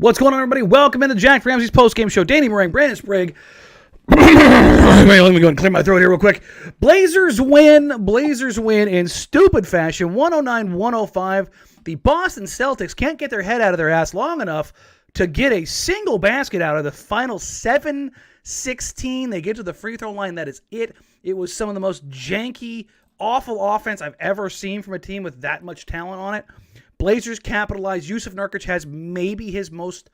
What's going on, everybody? Welcome into Jack Ramsay's post-game show. Danny Marang, Brandon Sprague. Let me go and clear my throat here real quick. Blazers win in stupid fashion, 109-105. The Boston Celtics can't get their head out of their ass long enough to get a single basket out of the final 7-16. They get to the free throw line. That is it. It was some of the most janky, awful offense I've ever seen from a team with that much talent on it. Blazers capitalized. Jusuf Nurkic has maybe his most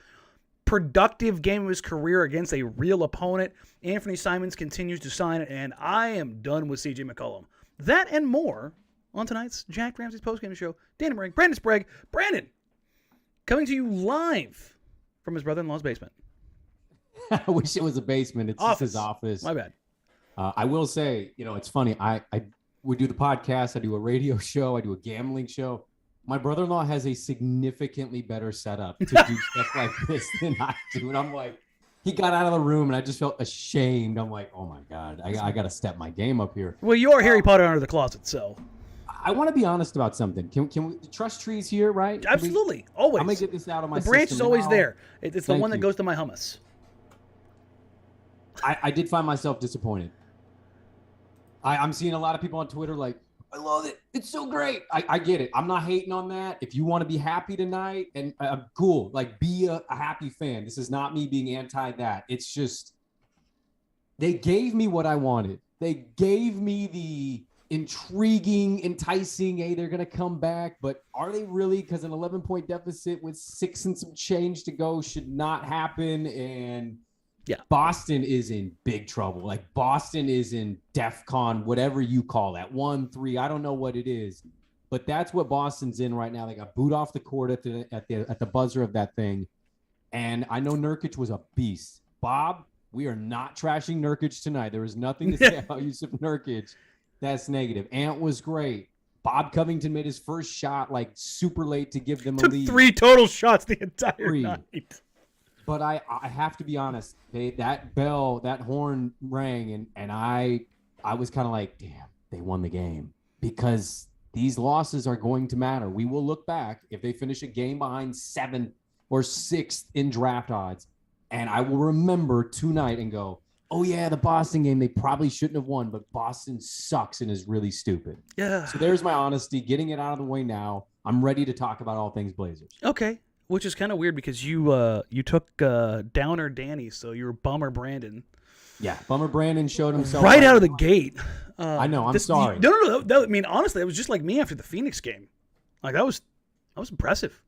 productive game of his career against a real opponent. Anthony Simons continues to sign, and I am done with CJ McCollum. That and more on tonight's Jack Ramsay's postgame show. Danny Marang, Brandon Sprague. Brandon, coming to you live from his brother-in-law's basement. I wish it was a basement. It's just his office. My bad. I will say, it's funny. We do the podcast. I do a radio show. I do a gambling show. My brother-in-law has a significantly better setup to do stuff like this than I do. And I'm like, he got out of the room and I just felt ashamed. I'm like, oh my God, I got to step my game up here. Well, you are Harry Potter under the closet, so. I want to be honest about something. Can we trust trees here, right? Absolutely. Always. I'm going to get this out of my system. The branch is always there. It's the one that you. goes to my hummus. I did find myself disappointed. I'm seeing a lot of people on Twitter like, I love it. It's so great. I get it. I'm not hating on that. If you want to be happy tonight, and cool, like be a happy fan. This is not me being anti that. It's just they gave me what I wanted. They gave me the intriguing, enticing, hey, they're going to come back. But are they really? Because an 11-point deficit with 6 and some change to go should not happen. And yeah, Boston is in big trouble. Like Boston is in DEFCON, whatever you call that, 1-3. I don't know what it is, but that's what Boston's in right now. They got booed off the court at the buzzer of that thing. And I know Nurkic was a beast. Bob, we are not trashing Nurkic tonight. There was nothing to say about Jusuf Nurkic that's negative. Ant was great. Bob Covington made his first shot like super late to give them a lead. 3 total shots the entire night. But I have to be honest, that bell, that horn rang, and I was kind of like, damn, they won the game. Because these losses are going to matter. We will look back if they finish a game behind 7th or 6th in draft odds, and I will remember tonight and go, oh yeah, the Boston game, they probably shouldn't have won, but Boston sucks and is really stupid. Yeah. So there's my honesty, getting it out of the way now. I'm ready to talk about all things Blazers. Okay. Which is kind of weird because you took Downer Danny, so you were Bummer Brandon. Yeah, Bummer Brandon showed himself right out of the gate. I know. I'm sorry. No. I mean, honestly, it was just like me after the Phoenix game. Like that was impressive.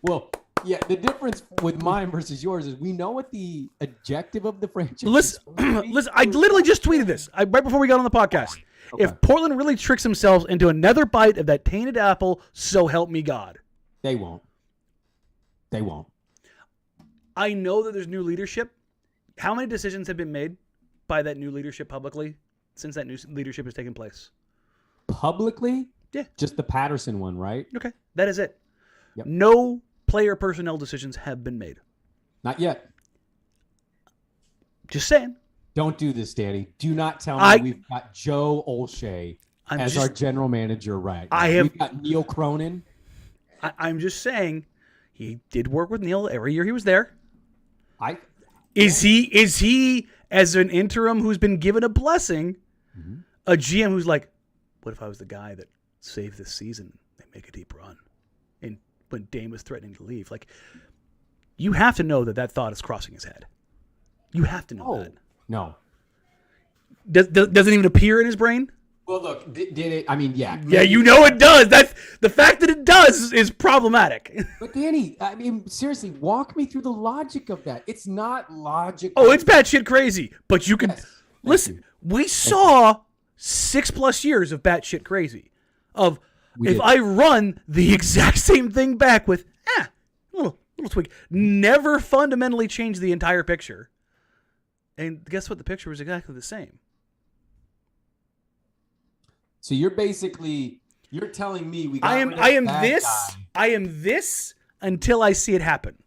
Well, yeah. The difference with mine versus yours is we know what the objective of the franchise. Listen. I literally just tweeted this right before we got on the podcast. Okay. If Portland really tricks themselves into another bite of that tainted apple, so help me God. They won't. I know that there's new leadership. How many decisions have been made by that new leadership publicly since that new leadership has taken place? Publicly? Yeah. Just the Patterson one, right? Okay. That is it. Yep. No player personnel decisions have been made. Not yet. Just saying. Don't do this, Danny. Do not tell me we've got Joe Olshey as our general manager, right? We've got Neil Cronin. I'm just saying, he did work with Neil every year he was there. Is he as an interim who's been given a blessing, a GM who's like, what if I was the guy that saved this season? They make a deep run, and when Dame was threatening to leave, like, you have to know that thought is crossing his head. You have to know that. No. Does it even appear in his brain? Well, look, did it? I mean, yeah. Yeah, you know it does. That's the fact that it does is problematic. But Danny, I mean, seriously, walk me through the logic of that. It's not logical. Oh, it's batshit crazy. But you can listen. We saw 6+ years of batshit crazy. I run the exact same thing back with little tweak, never fundamentally change the entire picture. And guess what? The picture was exactly the same. So you're telling me I am this until I see it happen.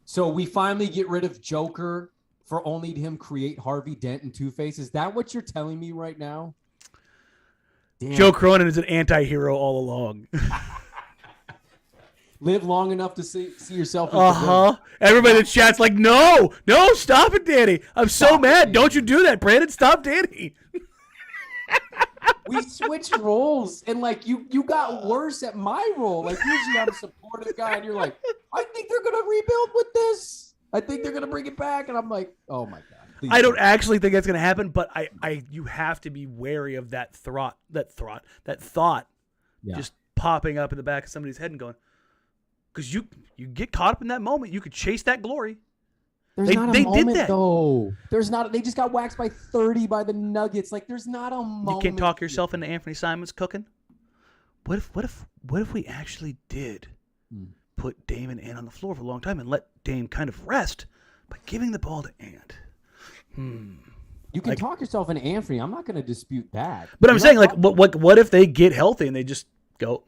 So we finally get rid of Joker for only him create Harvey Dent and Two-Face. Is that what you're telling me right now? Damn. Joe Cronin is an anti-hero all along. Live long enough to see yourself. Everybody in the chat's like, no, stop it, Danny. I'm so mad. Don't you do that, Brandon. Stop Danny. We switched roles, and like you got worse at my role. Like usually I'm a supportive guy, and you're like, I think they're gonna rebuild with this. I think they're gonna bring it back, and I'm like, oh my god. I don't actually think that's gonna happen, but you have to be wary of that thought, just popping up in the back of somebody's head and going, because you get caught up in that moment, you could chase that glory. There's not a moment, though. There's not. They just got waxed by 30 by the Nuggets. Like, there's not a moment. You can't talk yourself into Anthony Simons cooking. What if we actually did put Dame and Ant on the floor for a long time and let Dame kind of rest by giving the ball to Ant? You can talk yourself into Anthony. I'm not going to dispute that. But I'm saying, like, what if they get healthy and they just go,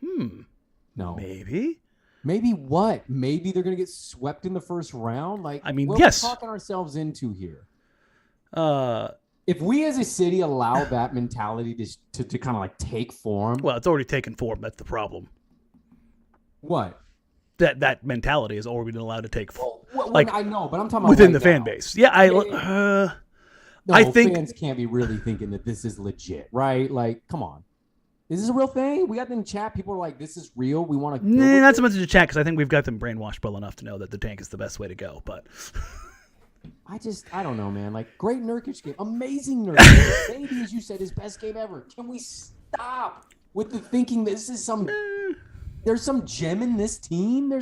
no, maybe. Maybe what? Maybe they're going to get swept in the first round? Like, I mean, what yes. are we talking ourselves into here? If we as a city allow that mentality to kind of like take form. Well, it's already taken form. That's the problem. What? That mentality has already been allowed to take form. Well, like, I know, but I'm talking about within right the fan now. base. Yeah, I think fans can't be really thinking that this is legit, right? Like, come on. Is this a real thing? We got in chat. People are like, this is real. We want to. Not so much in the chat because I think we've got them brainwashed well enough to know that the tank is the best way to go. But I don't know, man. Like, great Nurkic game. Amazing Nurkic. Maybe, as you said, his best game ever. Can we stop with the thinking this is there's some gem in this team?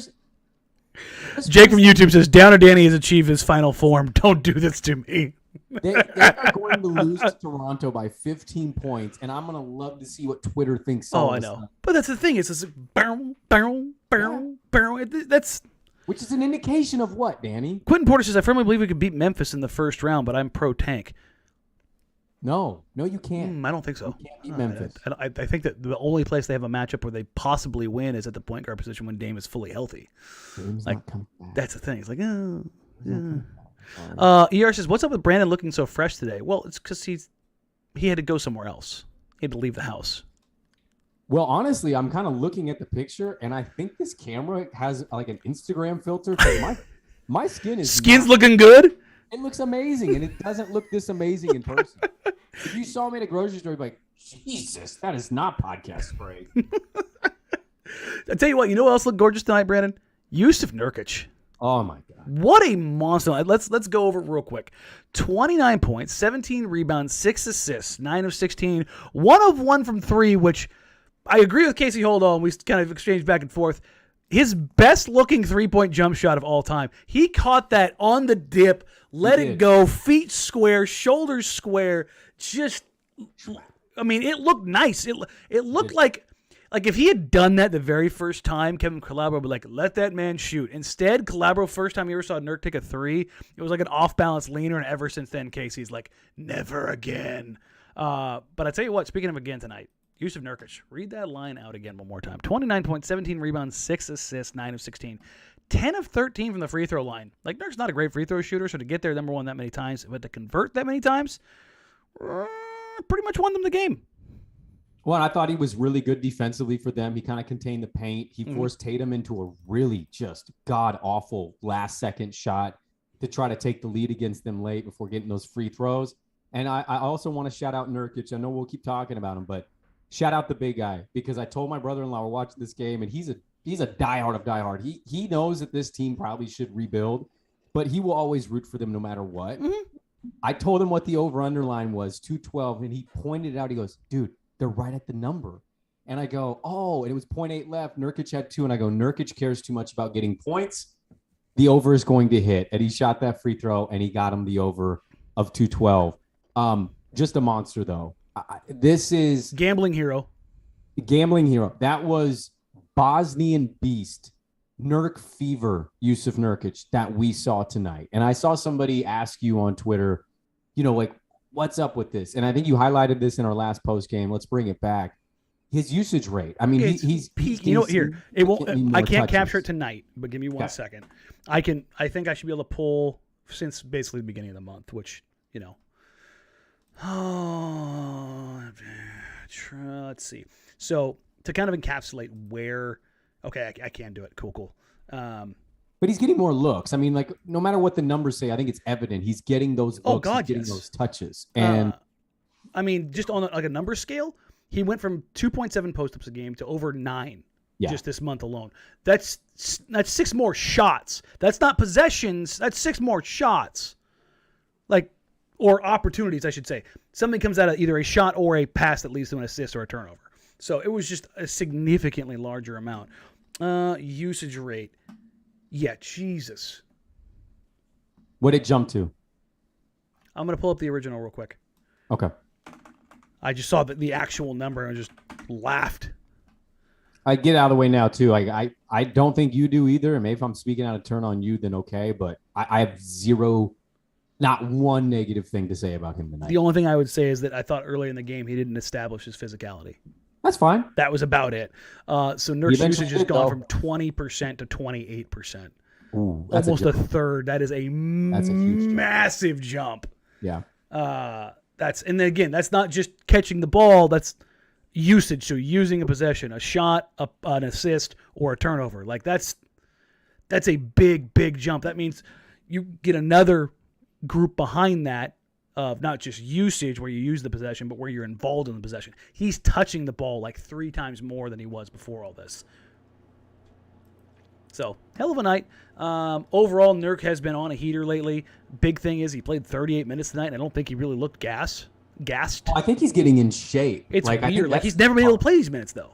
Jake from YouTube says, Downer Danny has achieved his final form. Don't do this to me. They are going to lose to Toronto by 15 points, and I'm going to love to see what Twitter thinks. Oh, I know. But that's the thing. It's just that's... Which is an indication of what, Danny? Quentin Porter says, I firmly believe we could beat Memphis in the first round, but I'm pro-tank. No, you can't. I don't think so. You can't beat Memphis. I think that the only place they have a matchup where they possibly win is at the point guard position when Dame is fully healthy. Dame's like, not coming back. That's the thing. It's like, ER says, what's up with Brandon looking so fresh today? Well, it's because he had to go somewhere else. He had to leave the house. Well, honestly, I'm kind of looking at the picture, and I think this camera has like an Instagram filter. My skin's looking good. It looks amazing, and it doesn't look this amazing in person. If you saw me at a grocery store, you'd be like, Jesus, that is not podcast Sprague. I tell you what else looked gorgeous tonight, Brandon? Jusuf Nurkic. Oh my God. What a monster. Let's go over it real quick. 29 points, 17 rebounds, 6 assists, 9 of 16, 1 of 1 from 3, which I agree with Casey Holdall, and we kind of exchanged back and forth. His best looking 3-point jump shot of all time. He caught that on the dip, let it go, feet square, shoulders square. Just, I mean, it looked nice. It looked like if he had done that the very first time, Kevin Calabro would be like, let that man shoot. Instead, Calabro, first time he ever saw Nurk take a 3, it was like an off-balance leaner, and ever since then, Casey's like, never again. But I tell you what, speaking of again tonight, Jusuf Nurkic, read that line out again one more time. 29 points, 17 rebounds, 6 assists, 9 of 16. 10 of 13 from the free throw line. Like, Nurk's not a great free throw shooter, so to get there, number one, that many times, but to convert that many times, pretty much won them the game. Well, I thought he was really good defensively for them. He kind of contained the paint. He forced Tatum into a really just god-awful last-second shot to try to take the lead against them late before getting those free throws. And I also want to shout out Nurkic. I know we'll keep talking about him, but shout out the big guy, because I told my brother-in-law we're watching this game, and he's a diehard of diehard. He knows that this team probably should rebuild, but he will always root for them no matter what. I told him what the over-under line was, 212, and he pointed it out. He goes, dude, they're right at the number. And I go, oh, and it was 0.8 left. Nurkic had 2, and I go, Nurkic cares too much about getting points. The over is going to hit. And he shot that free throw, and he got him the over of 212. Just a monster, though. This is gambling hero. That was Bosnian beast, Nurk fever, Jusuf Nurkic, that we saw tonight. And I saw somebody ask you on Twitter, like, what's up with this? And I think you highlighted this in our last post game. Let's bring it back. His usage rate. I mean, he's here. It won't. I can't capture it tonight, but give me 1 second. I think I should be able to pull since basically the beginning of the month, which let's see. So to kind of encapsulate where Okay, I can do it. Cool. But he's getting more looks. I mean, like, no matter what the numbers say, I think it's evident he's getting those looks. Oh, God, he's getting yes. those touches. And I mean, just on like a number scale, he went from 2.7 post-ups a game to over 9 just this month alone. That's 6 more shots. That's not possessions. That's 6 more shots. Like, or opportunities, I should say. Something comes out of either a shot or a pass that leads to an assist or a turnover. So it was just a significantly larger amount. Usage rate. Yeah, Jesus. What did it jump to? I'm going to pull up the original real quick. Okay. I just saw the actual number and I just laughed. I get out of the way now, too. I don't think you do either. And maybe if I'm speaking out of turn on you, then okay. But I have not one negative thing to say about him tonight. The only thing I would say is that I thought early in the game he didn't establish his physicality. That's fine. That was about it. So Nurkic's usage has gone from 20% to 28%. Ooh, almost a third. That is a massive jump. Yeah. And then again, that's not just catching the ball. That's usage. So using a possession, a shot, an assist, or a turnover. Like that's a big jump. That means you get another group behind that of not just usage where you use the possession, but where you're involved in the possession. He's touching the ball like 3 times more than he was before all this. So, hell of a night. Overall, Nurk has been on a heater lately. Big thing is he played 38 minutes tonight, and I don't think he really looked gassed. I think he's getting in shape. It's weird. Like, he's never been able to play these minutes, though.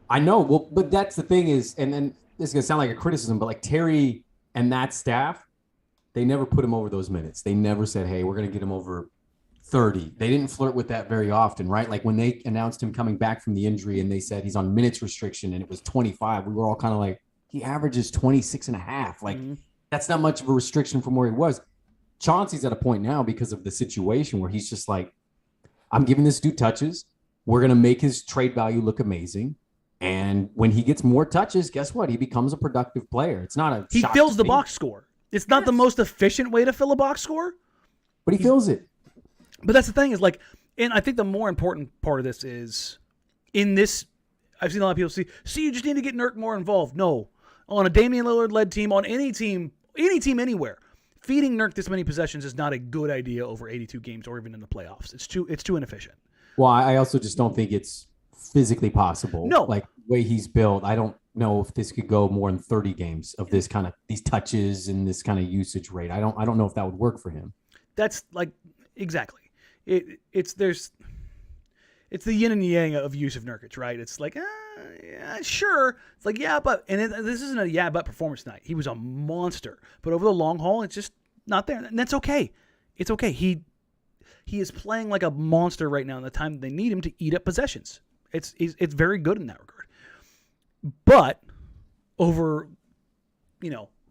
I know. Well, but that's the thing is, and then this is going to sound like a criticism, but like Terry and that staff, they never put him over those minutes. They never said, hey, we're going to get him over 30. They didn't flirt with that very often, right? Like when they announced him coming back from the injury and they said he's on minutes restriction and it was 25, we were all kind of like, he averages 26 and a half. Like that's not much of a restriction from where he was. Chauncey's at a point now because of the situation where he's just like, I'm giving this dude touches. We're going to make his trade value look amazing. And when he gets more touches, guess what? He becomes a productive player. It's not he fills the box score. It's not the most efficient way to fill a box score, but he fills it. But that's the thing is like, and I think the more important part of this is in this, I've seen a lot of people see, you just need to get Nurk more involved. No, on a Damian Lillard led team, on any team anywhere, feeding Nurk this many possessions is not a good idea over 82 games or even in the playoffs. It's too inefficient. Well, I also just don't think it's physically possible. No, like the way he's built, I don't know if this could go more than 30 games of this kind of these touches and this kind of usage rate. I don't know if that would work for him. That's like exactly. It's the yin and yang of Jusuf Nurkic, right? It's like, yeah, sure. It's like, yeah, but, and this isn't a but performance night. He was a monster, but over the long haul, it's just not there, and that's okay. It's okay. He is playing like a monster right now in the time they need him to eat up possessions. It's very good in that regard. But over,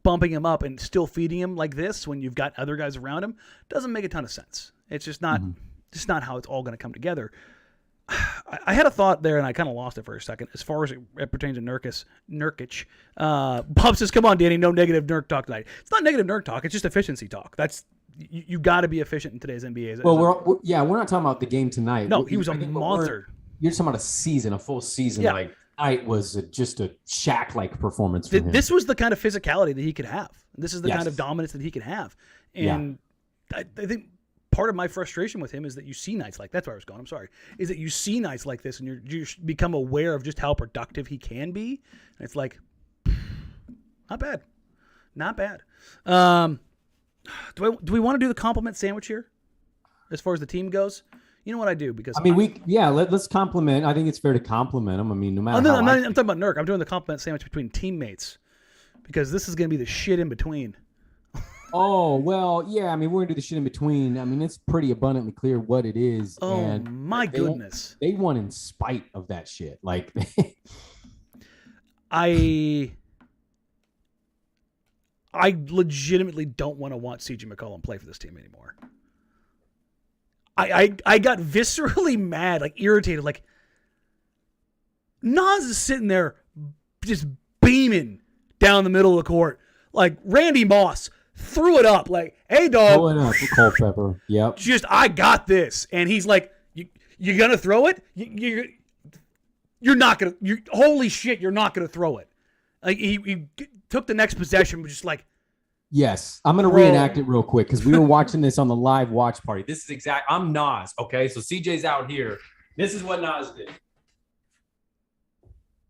bumping him up and still feeding him like this when you've got other guys around him doesn't make a ton of sense. It's just not, how it's all going to come together. I had a thought there, and I kind of lost it for a second. As far as it pertains to Nurkic, Bob says, "Come on, Danny, no negative Nurk talk tonight." It's not negative Nurk talk; it's just efficiency talk. That's you got to be efficient in today's NBA. Well, we're not talking about the game tonight. No, he was a monster. You're talking about a full season. Yeah. Like tonight was just a Shaq-like performance for him. This was the kind of physicality that he could have. This is the kind of dominance that he could have, and I think. Part of my frustration with him is that you see nights like that's where I was going. I'm sorry. Is that you see nights like this and you become aware of just how productive he can be. And it's like, not bad. Do we want to do the compliment sandwich here as far as the team goes? You know what I do because let's compliment. I think it's fair to compliment him. I mean, no matter. I'm talking about Nurk. I'm doing the compliment sandwich between teammates because this is going to be the shit in between. Oh, well, yeah. I mean, we're going to do the shit in between. I mean, it's pretty abundantly clear what it is. Oh, and my goodness. They won in spite of that shit. Like, I legitimately don't want to watch CJ McCollum play for this team anymore. I got viscerally mad, like irritated. Like, Nas is sitting there just beaming down the middle of the court. Like, Randy Moss threw it up like, hey, dog. Throw it up, Culpepper. Yep. Just, I got this. And he's like, you going to throw it? You're not going to, holy shit, you're not going to throw it. Like he took the next possession, but just like. Yes, I'm going to reenact it real quick because we were watching this on the live watch party. This is I'm Nas, okay? So CJ's out here. This is what Nas did.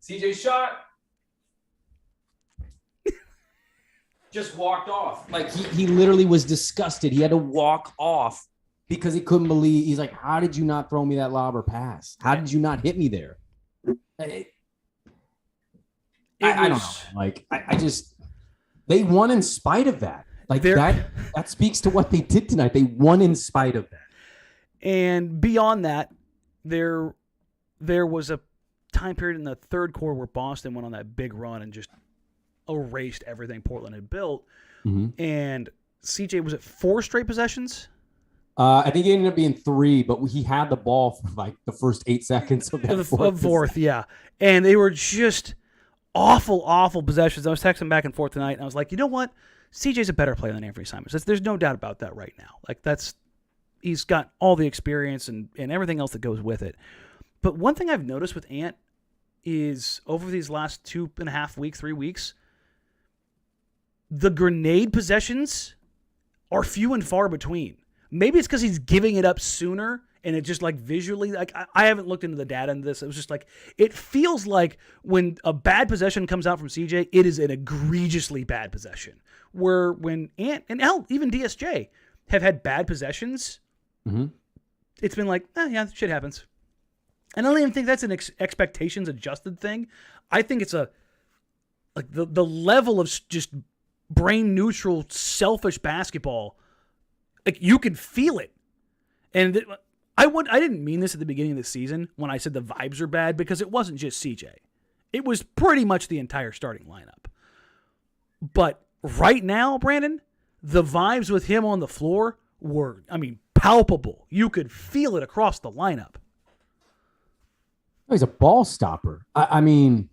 CJ shot. Just walked off. Like he literally was disgusted. He had to walk off because he couldn't believe. He's like, how did you not throw me that lob or pass? How did you not hit me there? I don't know. Like, I just... They won in spite of that. Like that speaks to what they did tonight. They won in spite of that. And beyond that, there was a time period in the third quarter where Boston went on that big run and just erased everything Portland had built. Mm-hmm. And CJ, was it 4 straight possessions? I think it ended up being 3, but he had the ball for like the first 8 seconds of that fourth. Yeah. And they were just awful possessions. I was texting back and forth tonight, and I was like, you know what? CJ's a better player than Anthony Simons. There's no doubt about that right now. Like he's got all the experience and everything else that goes with it. But one thing I've noticed with Ant is over these last 2.5 weeks, 3 weeks, the grenade possessions are few and far between. Maybe it's because he's giving it up sooner. And it just like visually, like I haven't looked into the data into this. It was just like, it feels like when a bad possession comes out from CJ, it is an egregiously bad possession. Where when Ant and even DSJ have had bad possessions, it's been like, yeah, shit happens. And I don't even think that's an expectations adjusted thing. I think it's the level of just brain neutral, selfish basketball. Like you can feel it. And I didn't mean this at the beginning of the season when I said the vibes are bad because it wasn't just CJ. It was pretty much the entire starting lineup. But right now, Brandon, the vibes with him on the floor were, palpable. You could feel it across the lineup. He's a ball stopper. I mean,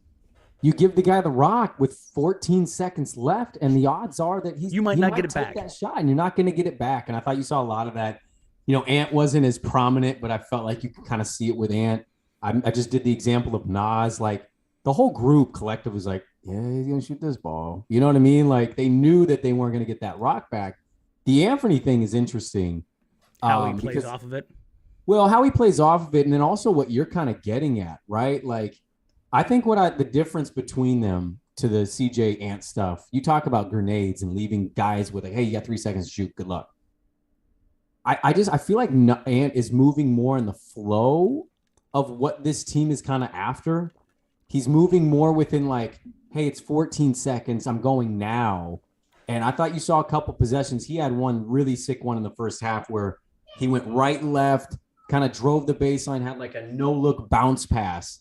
you give the guy the rock with 14 seconds left, and the odds are that he might not get it take back. That shot, and you're not going to get it back. And I thought you saw a lot of that. Ant wasn't as prominent, but I felt like you could kind of see it with Ant. I just did the example of Nas. Like, the whole group collective was like, yeah, he's going to shoot this ball. You know what I mean? Like, they knew that they weren't going to get that rock back. The Anthony thing is interesting. How he plays off of it. Well, how he plays off of it, and then also what you're kind of getting at, right? Like, I think the difference between them to the CJ Ant stuff, you talk about grenades and leaving guys with, like, hey, you got 3 seconds to shoot. Good luck. I feel like Ant is moving more in the flow of what this team is kind of after. He's moving more within like, hey, it's 14 seconds. I'm going now. And I thought you saw a couple possessions. He had one really sick one in the first half where he went right, left, kind of drove the baseline, had like a no-look bounce pass.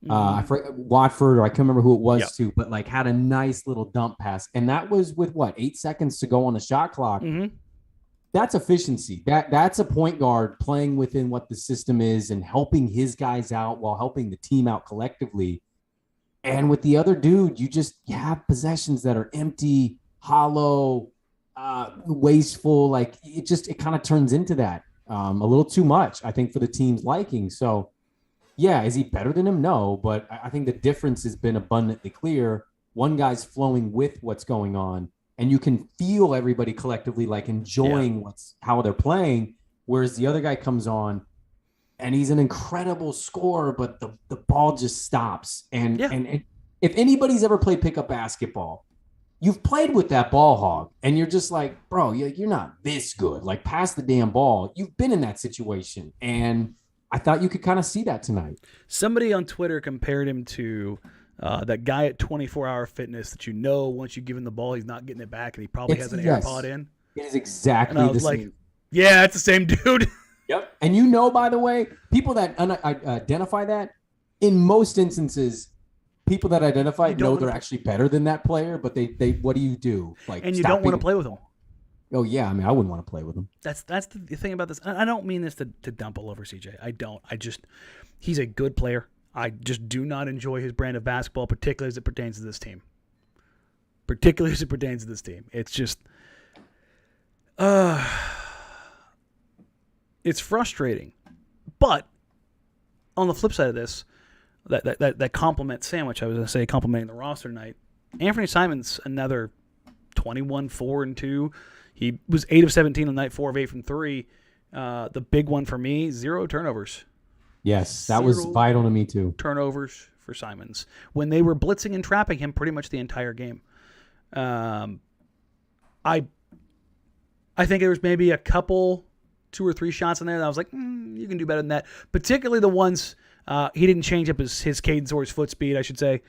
I forget Watford, or I can't remember who it was too, but like had a nice little dump pass. And that was with 8 seconds to go on the shot clock. Mm-hmm. That's efficiency. That's a point guard playing within what the system is and helping his guys out while helping the team out collectively. And with the other dude, you have possessions that are empty, hollow, wasteful. Like it kind of turns into that a little too much, I think, for the team's liking. So yeah, is he better than him? No, but I think the difference has been abundantly clear. One guy's flowing with what's going on, and you can feel everybody collectively like enjoying how they're playing, whereas the other guy comes on and he's an incredible scorer, but the ball just stops. And if anybody's ever played pickup basketball, you've played with that ball hog, and you're just like, bro, you're not this good. Like, pass the damn ball. You've been in that situation, and I thought you could kind of see that tonight. Somebody on Twitter compared him to that guy at 24 Hour Fitness that once you give him the ball, he's not getting it back, and he probably has an AirPod in. It is exactly the same. Yeah, it's the same dude. Yep. And by the way, people that identify that, in most instances, people that identify know they're actually better than that player, but they what do you do? Like, and you don't want to play with them. Oh yeah, I wouldn't want to play with him. That's the thing about this. I don't mean this to dump all over CJ. I don't. He's a good player. I just do not enjoy his brand of basketball, particularly as it pertains to this team. It's just, it's frustrating. But on the flip side of this, that compliment sandwich, I was going to say complimenting the roster tonight, Anthony Simons, another 21, 4 and 2. He was 8 of 17 on night 4 of 8 from 3. The big one for me, 0 turnovers. Yes, that was vital to me too. Turnovers for Simons when they were blitzing and trapping him pretty much the entire game. I think there was maybe a couple, 2 or 3 shots in there that I was like, you can do better than that. Particularly the ones he didn't change up his cadence or his foot speed, I should say.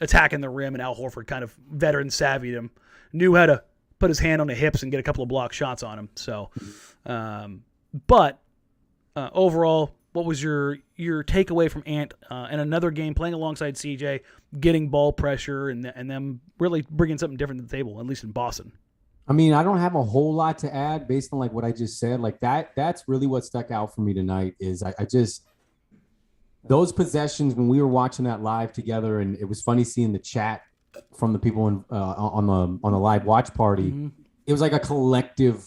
Attacking the rim, and Al Horford kind of veteran savvied him, knew how to put his hand on the hips and get a couple of block shots on him. So, but overall, what was your takeaway from Ant and another game playing alongside CJ, getting ball pressure and them really bringing something different to the table, at least in Boston? I mean, I don't have a whole lot to add based on like what I just said. Like that's really what stuck out for me tonight is I just those possessions when we were watching that live together, and it was funny seeing the chat from the people on the live watch party. Mm-hmm. It was like a collective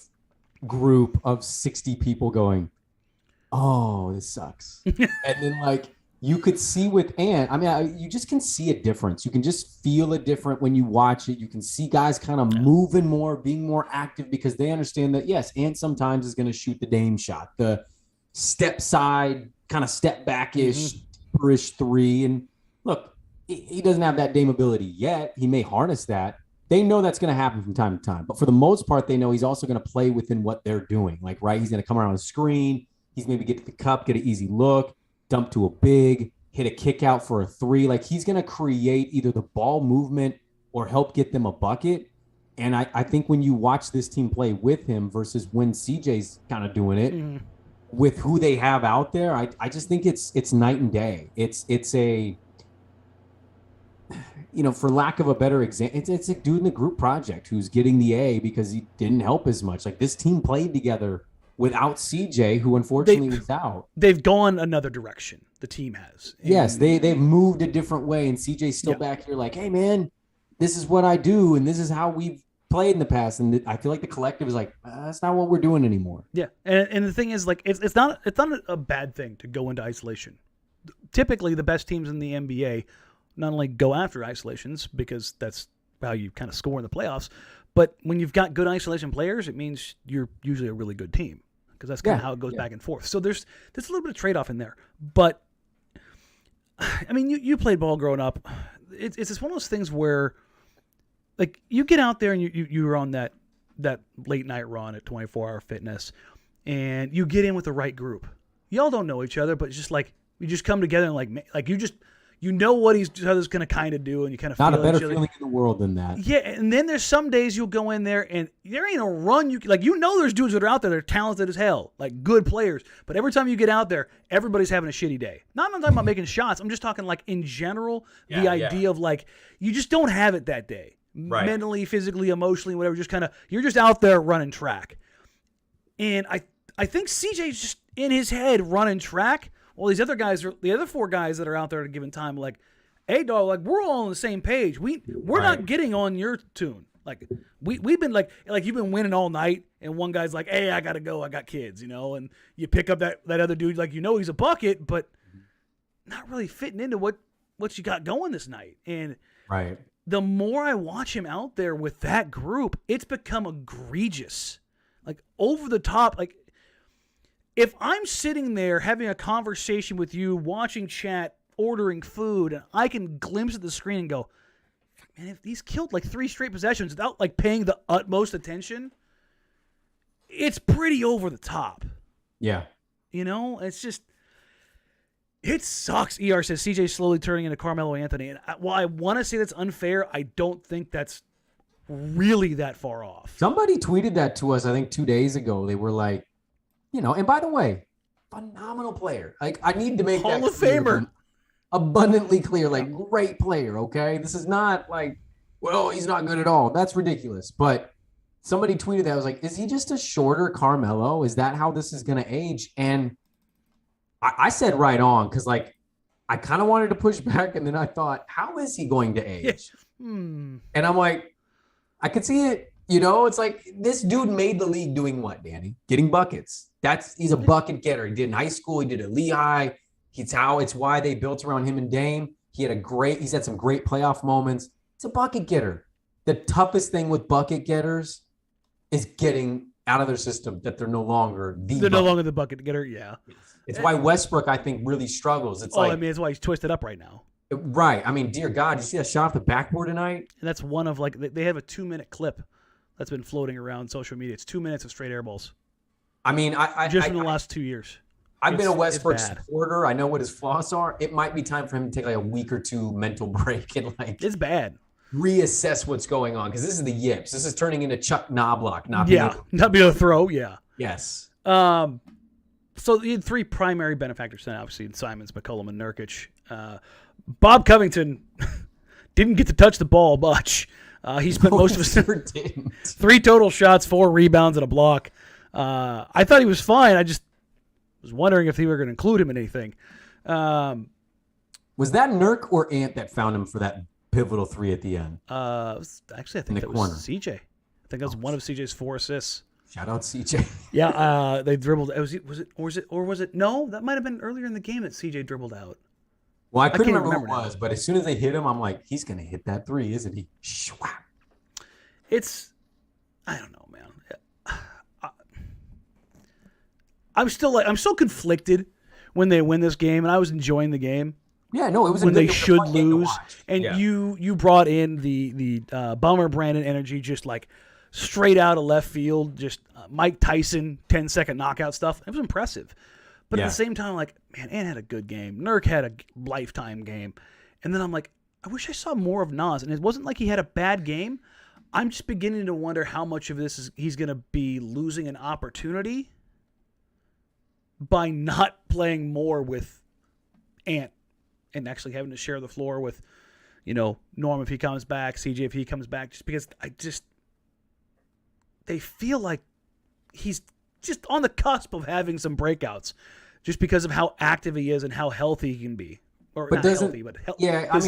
group of 60 people going, "Oh, this sucks," and then like you could see with Ant. I mean, you just can see a difference. You can just feel it different when you watch it. You can see guys kind of moving more, being more active because they understand that yes, Ant sometimes is going to shoot the Dame shot, the step side, kind of step back-ish, ish 3. And look, he doesn't have that Dame ability yet. He may harness that. They know that's going to happen from time to time. But for the most part, they know he's also going to play within what they're doing. Like, right, he's going to come around the screen. He's maybe get to the cup, get an easy look, dump to a big, hit a kick out for a 3. Like, he's going to create either the ball movement or help get them a bucket. And I think when you watch this team play with him versus when CJ's kind of doing it, with who they have out there, I just think it's night and day. It's a, you know, for lack of a better example, it's a dude in the group project who's getting the A because he didn't help as much. Like this team played together without CJ, who unfortunately was out. They've gone another direction. The team has. Yes, they've moved a different way, and CJ's still back here like, hey man, this is what I do, and this is how we've played in the past, and I feel like the collective is like, that's not what we're doing anymore. Yeah, and the thing is, like, it's not a bad thing to go into isolation. Typically, the best teams in the NBA not only go after isolations because that's how you kind of score in the playoffs, but when you've got good isolation players, it means you're usually a really good team because that's kind of how it goes back and forth. So there's a little bit of trade-off in there. But I mean, you played ball growing up. It's just one of those things where, like, you get out there and you were on that late night run at 24 Hour Fitness, and you get in with the right group. Y'all don't know each other, but it's just like you just come together and like you know what each other's going to kind of do, and you kind of not feel a better each other. Feeling in the world than that. Yeah, and then there's some days you'll go in there and there ain't a run there's dudes that are out there that are talented as hell, like good players, but every time you get out there, everybody's having a shitty day. I'm not talking about making shots. I'm just talking like in general, the idea of like you just don't have it that day. Right. Mentally, physically, emotionally, whatever, just kind of you're just out there running track. And I think CJ's just in his head running track. Well, these other guys the other 4 guys that are out there at a given time, like, hey dog, like we're all on the same page. We're not getting on your tune. Like we've been like you've been winning all night, and one guy's like, hey, I gotta go, I got kids, you know, and you pick up that other dude, like, you know, he's a bucket, but not really fitting into what you got going this night. And the more I watch him out there with that group, it's become egregious. Like, over the top. Like, if I'm sitting there having a conversation with you, watching chat, ordering food, and I can glimpse at the screen and go, man, if he's killed like 3 straight possessions without like paying the utmost attention, it's pretty over the top. Yeah. You know, it's just, it sucks. ER says CJ's slowly turning into Carmelo Anthony. And while I want to say that's unfair, I don't think that's really that far off. Somebody tweeted that to us, I think 2 days ago. They were like, you know, and by the way, phenomenal player. Like, I need to make Hall of Famer. Abundantly clear, like, great player, okay? This is not like, well, he's not good at all. That's ridiculous. But somebody tweeted that. I was like, is he just a shorter Carmelo? Is that how this is going to age? And I said right on, because, like, I kind of wanted to push back, and then I thought, how is he going to age? And I'm like, I could see it. You know, it's like this dude made the league doing what, Danny? Getting buckets. He's a bucket getter. He did in high school. He did at Lehigh. It's why they built around him and Dame. He's had some great playoff moments. It's a bucket getter. The toughest thing with bucket getters is getting out of their system that they're no longer the bucket getter. Yeah. It's why Westbrook, I think, really struggles. It's I mean, it's why he's twisted up right now. Right. I mean, dear God, you see that shot off the backboard tonight? And that's one of they have a 2-minute clip that's been floating around social media. It's 2 minutes of straight air balls. I mean, in the last 2 years. I've been a Westbrook supporter. I know what his flaws are. It might be time for him to take like a week or two mental break and it's bad. Reassess what's going on, because this is the yips. This is turning into Chuck Knobloch. Not be able to throw. Yeah. Yes. So you had 3 primary benefactors then, obviously, in Simons, McCollum, and Nurkic. Bob Covington didn't get to touch the ball much. He spent most of his 3 total shots, 4 rebounds, and a block. I thought he was fine. I just was wondering if they were going to include him in anything. Was that Nurk or Ant that found him for that pivotal 3 at the end? Actually, I think that was CJ. I think that was one of CJ's 4 assists. Shout out CJ. Yeah, they dribbled. Was it? No, that might have been earlier in the game that CJ dribbled out. Well, I couldn't remember who it was, but as soon as they hit him, I'm like, he's going to hit that 3, isn't he? I don't know, man. I'm so conflicted when they win this game, and I was enjoying the game. Yeah, no, it was when they should lose, and you brought in the Bummer Brandon energy, just like straight out of left field, just Mike Tyson 10-second knockout stuff. It was impressive, but at the same time, like, man, Ant had a good game. Nurk had a lifetime game, and then I'm like, I wish I saw more of Nas. And it wasn't like he had a bad game. I'm just beginning to wonder how much of this is he's going to be losing an opportunity by not playing more with Ant and actually having to share the floor with, Norm if he comes back, CJ if he comes back, just because they feel like he's just on the cusp of having some breakouts just because of how active he is and how healthy he can be. Or not healthy, but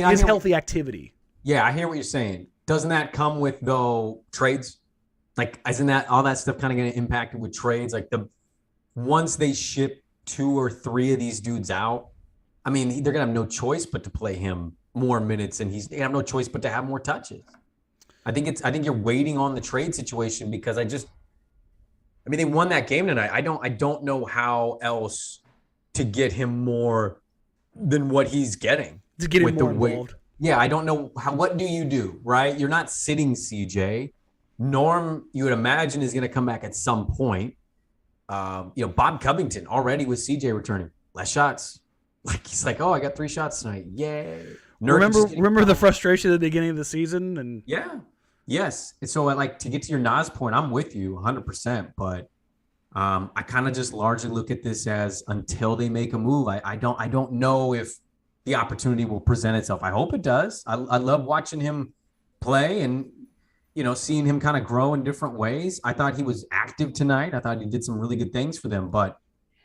his healthy activity. Yeah, I hear what you're saying. Doesn't that come with, though, trades? Like, isn't that all that stuff kind of going to impact it with trades? Like, once they ship 2 or 3 of these dudes out, I mean, they're going to have no choice but to play him more minutes, and he's going to have no choice but to have more touches. I think you're waiting on the trade situation because they won that game tonight. I don't know how else to get him more than what he's getting. To get him more involved. Yeah, I don't know what do you do, right? You're not sitting CJ. Norm, you would imagine, is going to come back at some point. Bob Covington already with CJ returning. Less shots. Like, he's like, oh, I got 3 shots tonight. Yay. Remember the frustration at the beginning of the season? And yeah. Yes. And so, to get to your Nas point, I'm with you 100%. But I kind of just largely look at this as until they make a move. I don't know if the opportunity will present itself. I hope it does. I love watching him play and, seeing him kind of grow in different ways. I thought he was active tonight. I thought he did some really good things for them. But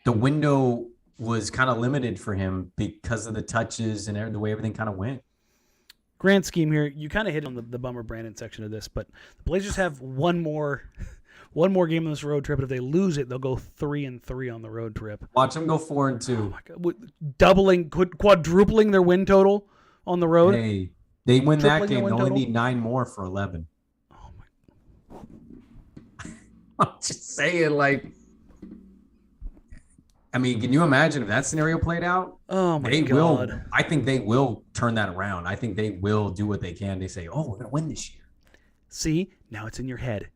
the window was kind of limited for him because of the touches and the way everything kind of went. Grand scheme here, you kind of hit on the Bummer Brandon section of this, but the Blazers have one more game on this road trip. If they lose it, they'll go 3-3 on the road trip. Watch them go 4-2. Oh my God. Quadrupling their win total on the road. Hey, they win that game. They only need 9 more for 11. Oh my! I'm just saying, can you imagine if that scenario played out? Oh, my God. I think they will turn that around. I think they will do what they can. They say, oh, we're going to win this year. See? Now it's in your head.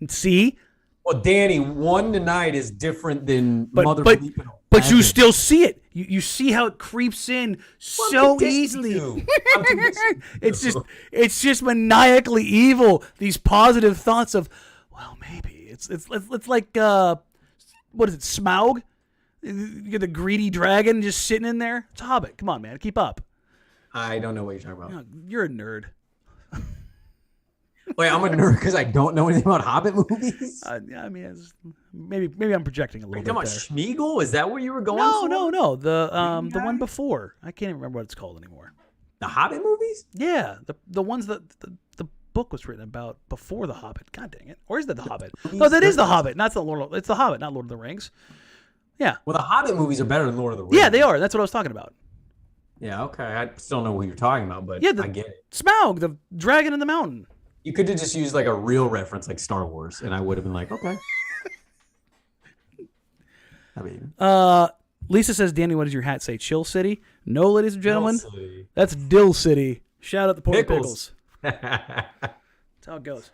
See? Well, Danny, 1 tonight is different than But you still see it. You see how it creeps in so easily. It's just maniacally evil. These positive thoughts of, well, maybe. It's like, what is it, Smaug? You get the greedy dragon just sitting in there. It's a Hobbit. Come on, man. Keep up. I don't know what you're talking about. You're a nerd. Wait, I'm a nerd because I don't know anything about Hobbit movies? Maybe I'm projecting a little bit there. Are you talking about Schmeagol? Is that where you were going for? No. The one before. I can't even remember what it's called anymore. The Hobbit movies? Yeah. The ones that the book was written about before The Hobbit. God dang it. Or is that The Hobbit? No, that is The Hobbit. It's The Hobbit, not Lord of the Rings. Yeah. Well, the Hobbit movies are better than Lord of the Rings. Yeah, they are. That's what I was talking about. Yeah, okay. I still don't know what you're talking about, but Yeah, I get it. Smaug, the dragon in the mountain. You could have just used like a real reference like Star Wars, and I would have been like, okay. I mean, Lisa says, Danny, what does your hat say? Chill City? No, ladies and gentlemen. City. That's Dill City. Shout out the Porter Pickles. Pickles. That's how it goes.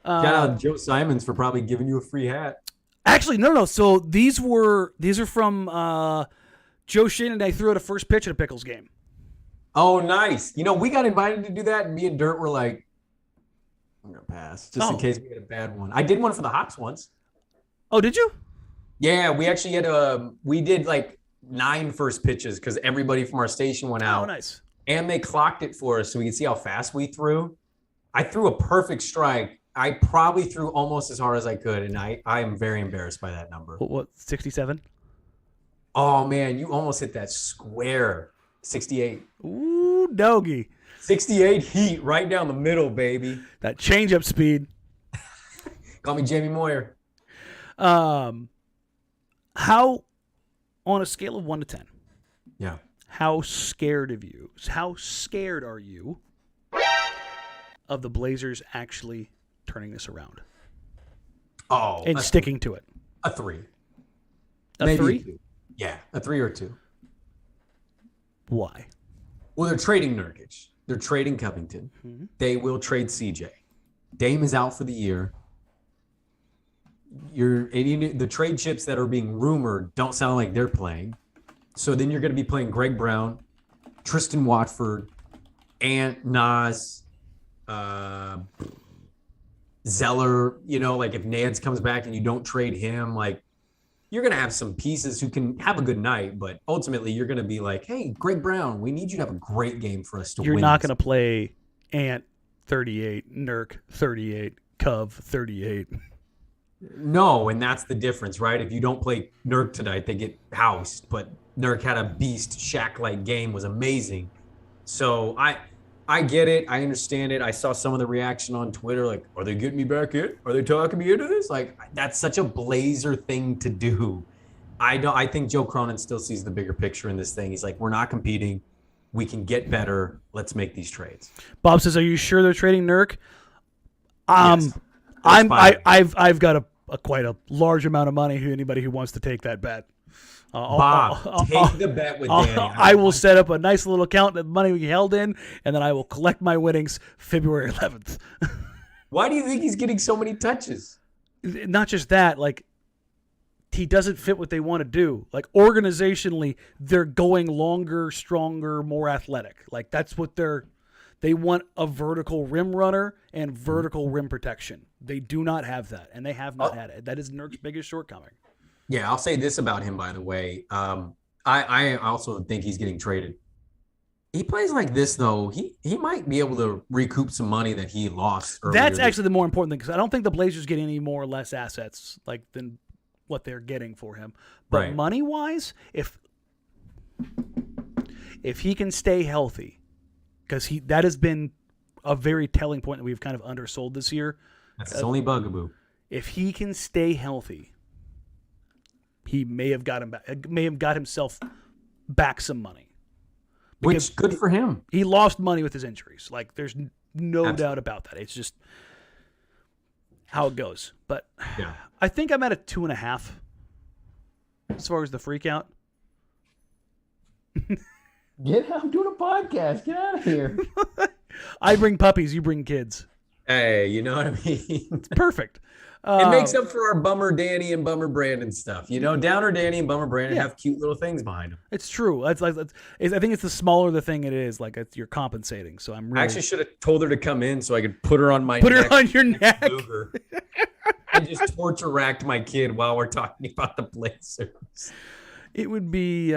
Shout out Joe Simons for probably giving you a free hat. Actually, no. So these are from Joe Shane and I threw out a first pitch at a Pickles game. Oh, nice. You know, we got invited to do that, and me and Dirt were like, I'm going to pass, just in case we had a bad one. I did one for the Hops once. Oh, did you? Yeah, we actually we did like 9 first pitches because everybody from our station went out. Oh, nice. And they clocked it for us so we could see how fast we threw. I threw a perfect strike. I probably threw almost as hard as I could, and I am very embarrassed by that number. What 67? Oh, man, you almost hit that square. 68. Ooh, doggy. 68 heat right down the middle, baby. That change-up speed. Call me Jamie Moyer. How, on a scale of 1 to 10, Yeah. how scared are you of the Blazers actually turning this around? Oh. And sticking to it? A 3. Maybe 3? A 2. Yeah, a 3 or 2. Why? Well, they're trading Nurkic. They're trading Covington. Mm-hmm. They will trade CJ. Dame is out for the year. The trade chips that are being rumored don't sound like they're playing. So then you're going to be playing Greg Brown, Tristan Watford, Ant, Nas, Zeller. You know, like if Nance comes back and you don't trade him, like you're going to have some pieces who can have a good night, but ultimately you're going to be like, hey, Greg Brown, we need you to have a great game for us to win. You're not going to play Ant 38, Nurk 38, Cov 38. No, and that's the difference, right? If you don't play Nurk tonight, they get housed, but Nurk had a beast Shaq-like game, was amazing. So I get it. I understand it. I saw some of the reaction on Twitter, like, are they getting me back in? Are they talking me into this? Like, that's such a Blazer thing to do. I think Joe Cronin still sees the bigger picture in this thing. He's like, we're not competing. We can get better. Let's make these trades. Bob says, are you sure they're trading Nurk? Yes, I've got quite a large amount of money. Anybody who wants to take that bet. Bob, take the bet with Danny. I will set up a nice little account that money we held in, and then I will collect my winnings February 11th. Why do you think he's getting so many touches? Not just that, like, he doesn't fit what they want to do. Like, organizationally, they're going longer, stronger, more athletic. Like, that's what they want, a vertical rim runner and vertical rim protection. They do not have that, and they have not had it. That is Nurk's biggest shortcoming. Yeah, I'll say this about him, by the way. I also think he's getting traded. He plays like this, though. He might be able to recoup some money that he lost earlier. That's actually the more important thing, because I don't think the Blazers get any more or less assets than what they're getting for him. But right. Money-wise, if he can stay healthy, because that has been a very telling point that we've kind of undersold this year. That's his only bugaboo. If he can stay healthy, he may have got himself back some money. Because which good for him. He lost money with his injuries. Like, there's no doubt about that. It's just how it goes. But yeah. I think I'm at a 2.5 as far as the freak out. Get out! I'm doing a podcast. Get out of here. I bring puppies. You bring kids. Hey, you know what I mean? It's perfect. It makes up for our Bummer Danny and Bummer Brandon stuff. You know, Downer Danny and Bummer Brandon have cute little things behind them. It's true. I think it's the smaller the thing it is, like you're compensating. So I actually should have told her to come in so I could put her on my neck. Put her on your neck. And just torture racked my kid while we're talking about the Blazers. It would be...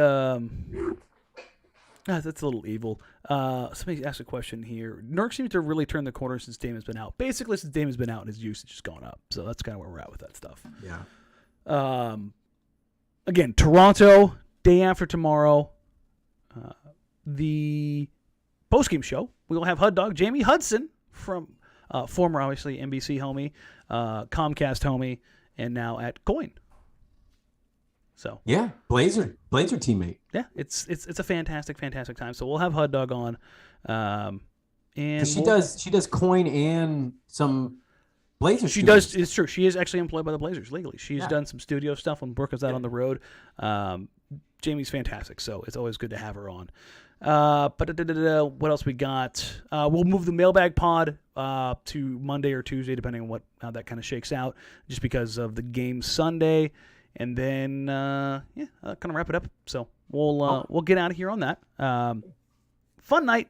that's a little evil. Somebody asked a question here. Nurk seems to really turn the corner since Dame has been out. Basically, since Dame has been out, his usage has gone up. So that's kind of where we're at with that stuff. Yeah. Again, Toronto, day after tomorrow. The postgame show, we will have Hud Dog Jamie Hudson from former, obviously, NBC homie, Comcast homie, and now at Coin. So yeah, Blazer teammate. yeah, it's a fantastic time. So we'll have Hud Dog on, and she does coin and some Blazers. She does. It's true. She is actually employed by the Blazers legally. She's done some studio stuff when Brooke is out on the road. Jamie's fantastic, so it's always good to have her on. What else we got? We'll move the mailbag pod to Monday or Tuesday, depending on how that kind of shakes out, just because of the game Sunday. And then, kind of wrap it up. So we'll get out of here on that. Fun night.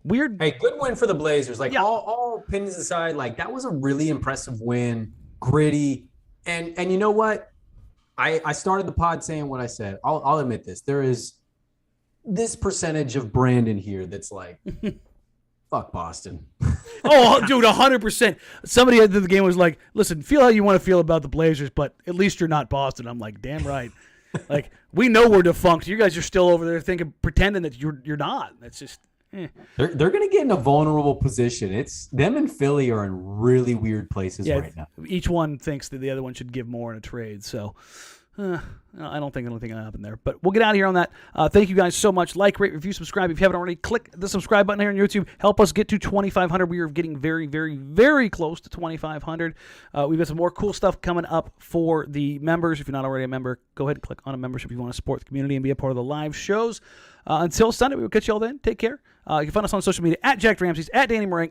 Weird. Hey, good win for the Blazers. Like all opinions aside, like that was a really impressive win, gritty, and you know what? I started the pod saying what I said. I'll admit this. There is this percentage of Brandon here that's like, fuck Boston. Oh, dude, 100%. Somebody at the game was like, listen, feel how you want to feel about the Blazers, but at least you're not Boston. I'm like, damn right. Like, we know we're defunct. You guys are still over there pretending that you're not. That's just... They're going to get in a vulnerable position. It's them and Philly are in really weird places right now. Each one thinks that the other one should give more in a trade. So I don't think anything will happen there. But we'll get out of here on that. Thank you guys so much. Like, rate, review, subscribe. If you haven't already, click the subscribe button here on YouTube. Help us get to 2,500. We are getting very, very, very close to 2,500. We've got some more cool stuff coming up for the members. If you're not already a member, go ahead and click on a membership if you want to support the community and be a part of the live shows. Until Sunday, we will catch you all then. Take care. You can find us on social media at Jack Ramsays, at Danny Marang,